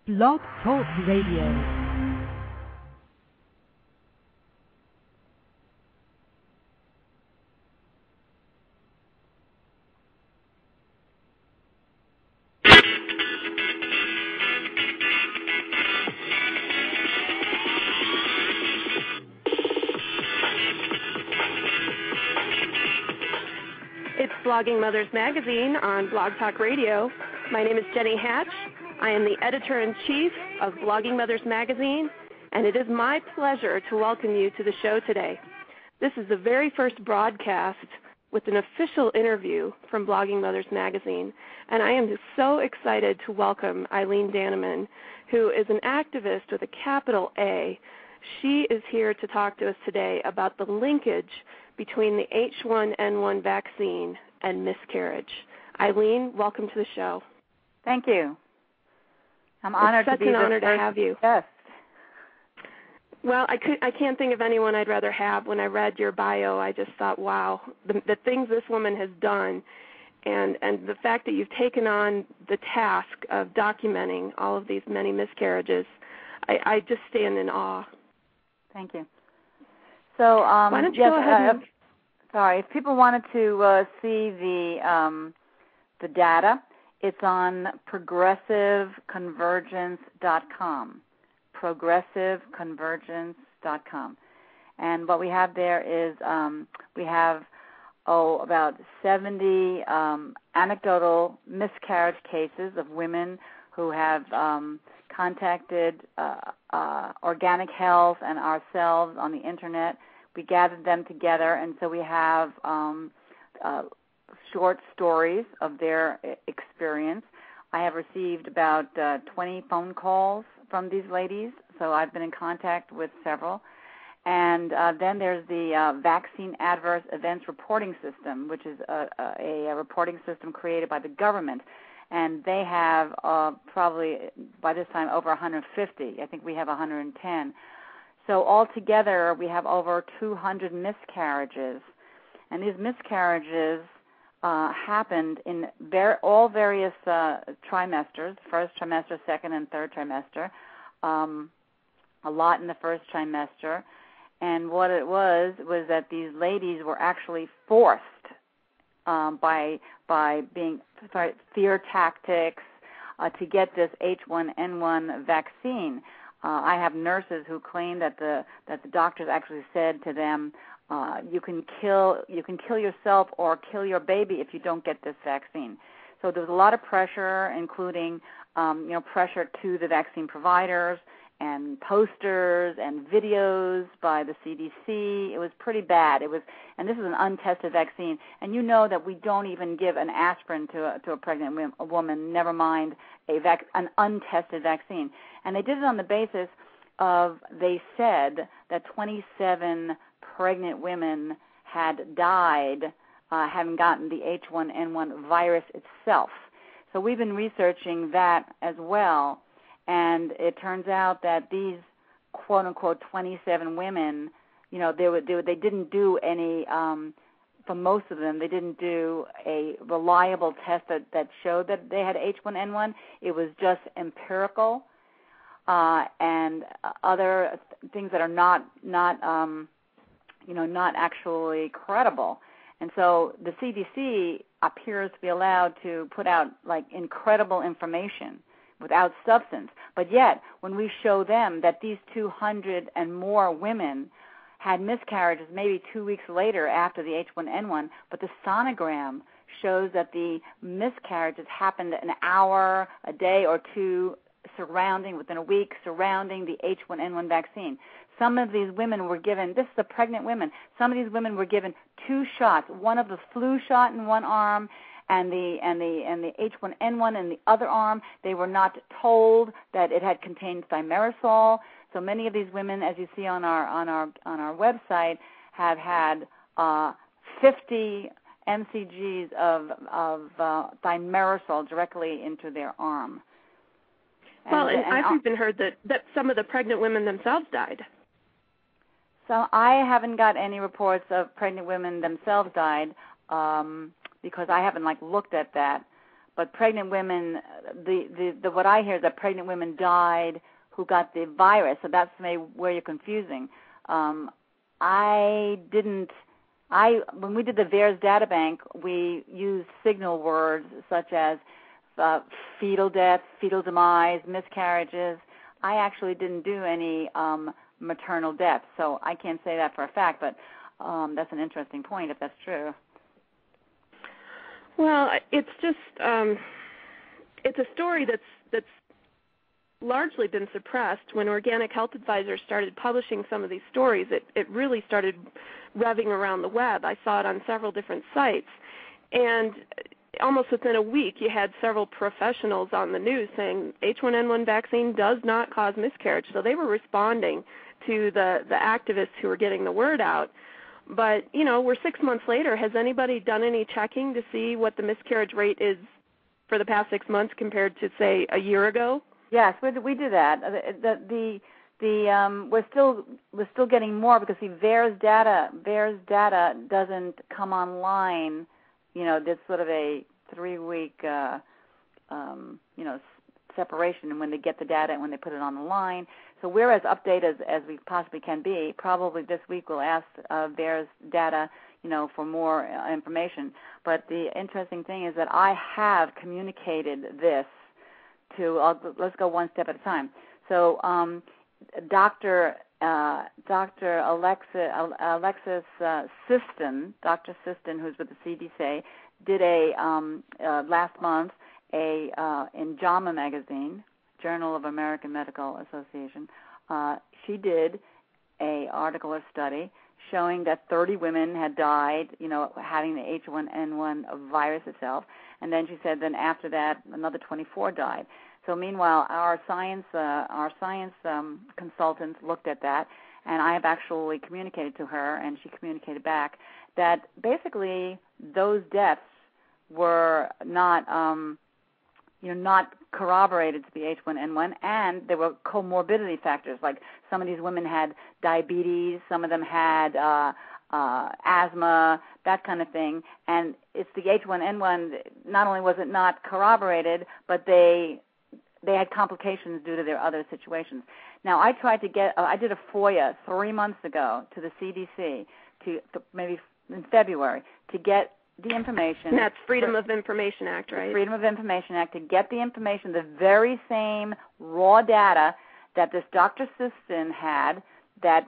Blog Talk Radio. Blogging Mothers Magazine on Blog Talk Radio. My name is Jenny Hatch. I am the editor-in-chief of Blogging Mothers Magazine, and it is my pleasure to welcome you to the show today. This is the very first broadcast with an official interview from Blogging Mothers Magazine, and I am so excited to welcome Eileen Dannemann, who is an activist with a capital A. She is here to talk to us today about the linkage between the H1N1 vaccine and miscarriage. Eileen, welcome to the show. Thank you. I'm honored to be an honor to have you. Yes. Well, I can't think of anyone I'd rather have. When I read your bio, I just thought, wow, the things this woman has done, and the fact that you've taken on the task of documenting all of these many miscarriages, I just stand in awe. Thank you. So, why don't you go ahead? Sorry, if people wanted to see the data, it's on progressiveconvergence.com. Progressiveconvergence.com, and what we have there is we have about 70 anecdotal miscarriage cases of women who have contacted Organic Health and ourselves on the internet. We gathered them together, and so we have short stories of their experience. I have received about 20 phone calls from these ladies, so I've been in contact with several. And then there's the Vaccine Adverse Events Reporting System, which is a reporting system created by the government. And they have probably, by this time, over 150. I think we have 110. So altogether, we have over 200 miscarriages. And these miscarriages happened in all various trimesters, first trimester, second and third trimester, a lot in the first trimester. And what it was that these ladies were actually forced by being fear tactics to get this H1N1 vaccine. I have nurses who claim that the doctors actually said to them, you can kill yourself or kill your baby if you don't get this vaccine. So there was a lot of pressure, including pressure to the vaccine providers and posters and videos by the CDC. It was pretty bad. And this is an untested vaccine. And you know that we don't even give an aspirin to a pregnant woman, never mind an untested vaccine. And they did it on the basis of, they said that 27 pregnant women had died having gotten the H1N1 virus itself. So we've been researching that as well. And it turns out that these quote-unquote 27 women, they didn't do any, for most of them, they didn't do a reliable test that showed that they had H1N1. It was just empirical and other things that are not actually credible. And so the CDC appears to be allowed to put out incredible information without substance. But yet, when we show them that these 200 and more women had miscarriages maybe 2 weeks later after the H1N1, but the sonogram shows that the miscarriages happened an hour, a day, or two within a week surrounding the H1N1 vaccine. Some of these women were given, this is the pregnant women, some of these women were given 2 shots, one of the flu shot in one arm and the H1N1 in the other arm. They were not told that it had contained thimerosal. So many of these women, as you see on our website, have had 50 mcgs of thimerosal directly into their arm. And I've even heard that some of the pregnant women themselves died. So I haven't got any reports of pregnant women themselves died because I haven't looked at that. But pregnant women, the what I hear is that pregnant women died who got the virus, so that's maybe where you're confusing. When we did the VAERS data bank, we used signal words such as fetal death, fetal demise, miscarriages. I actually didn't do any maternal deaths, so I can't say that for a fact, but that's an interesting point if that's true. Well, it's just it's a story that's largely been suppressed. When Organic Health Advisors started publishing some of these stories, it really started revving around the web. I saw it on several different sites, and almost within a week you had several professionals on the news saying H1N1 vaccine does not cause miscarriage. So they were responding to the activists who were getting the word out. But, we're 6 months later. Has anybody done any checking to see what the miscarriage rate is for the past 6 months compared to, say, a year ago? Yes, we do that. We're still getting more because VAERS data doesn't come online. There's sort of a 3-week separation when they get the data and when they put it on the line. So we're as updated as we possibly can be. Probably this week we'll ask VAERS data, for more information. But the interesting thing is that I have communicated this to. Let's go one step at a time. So Dr. Alexis Siston, Dr. Siston, who's with the CDC, did last month in JAMA magazine, Journal of American Medical Association. She did a article or study showing that 30 women had died, having the H1N1 virus itself, and then she said then after that another 24 died. So meanwhile, our science consultants looked at that, and I have actually communicated to her, and she communicated back that basically those deaths were not not corroborated to be H1N1, and there were comorbidity factors. Like some of these women had diabetes, some of them had asthma, that kind of thing. And it's the H1N1. Not only was it not corroborated, but they had complications due to their other situations. Now, I tried to I did a FOIA 3 months ago to the CDC, maybe in February, to get the information. And that's Freedom of Information Act, right? Freedom of Information Act, to get the information, the very same raw data that this Dr. Siston had, that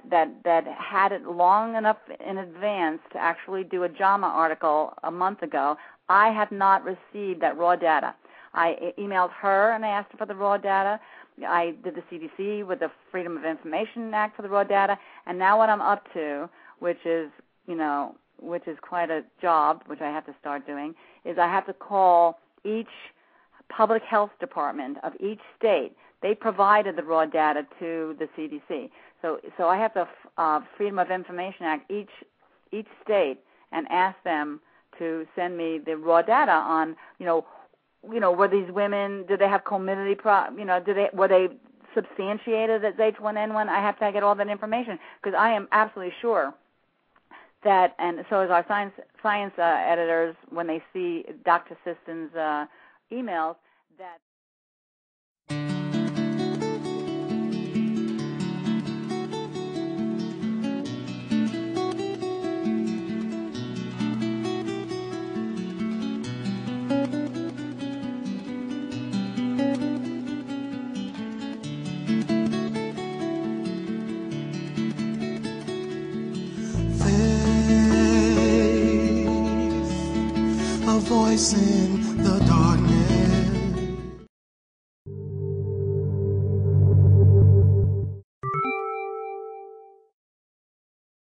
had it long enough in advance to actually do a JAMA article a month ago. I have not received that raw data. I emailed her and I asked her for the raw data. I did the CDC with the Freedom of Information Act for the raw data. And now what I'm up to, which is quite a job, which I have to start doing, is I have to call each public health department of each state. They provided the raw data to the CDC. So I have the Freedom of Information Act each state and ask them to send me the raw data on, were these women, did they have comorbidity, were they substantiated as H1N1? I have to get all that information because I am absolutely sure that, and so is our science editors when they see Dr. Siston's emails, that voice in the darkness.